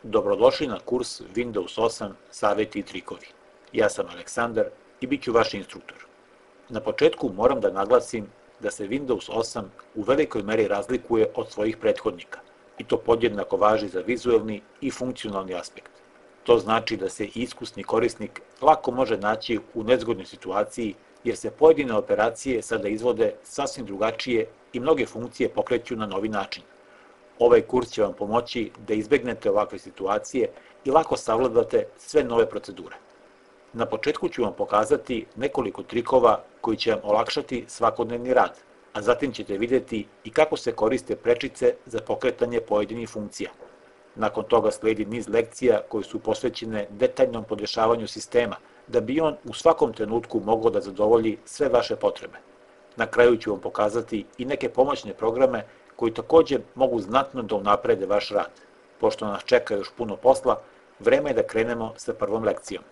Dobrodošli na kurs Windows 8 saveti i trikovi. Ja sam Aleksandar i bit ću vaš instruktor. Na početku moram da naglasim da se Windows 8 u velikoj meri razlikuje od svojih prethodnika i to podjednako važi za vizuelni i funkcionalni aspekt. To znači da se iskusni korisnik lako može naći u nezgodnoj situaciji jer se pojedine operacije sada izvode sasvim drugačije i mnoge funkcije pokreću na novi način. Ovaj kurs će vam pomoći da izbegnete ovakve situacije i lako savladate sve nove procedure. Na početku ću vam pokazati nekoliko trikova koji će vam olakšati svakodnevni rad, a zatim ćete vidjeti i kako se koriste prečice za pokretanje pojedinih funkcija. Nakon toga sledi niz lekcija koje su posvećene detaljnom podešavanju sistema, da bi on u svakom trenutku mogao da zadovolji sve vaše potrebe. Na kraju ću vam pokazati i neke pomoćne programe koji takođe mogu znatno da unaprede vaš rad. Pošto nas čeka još puno posla, vreme je da krenemo sa prvom lekcijom.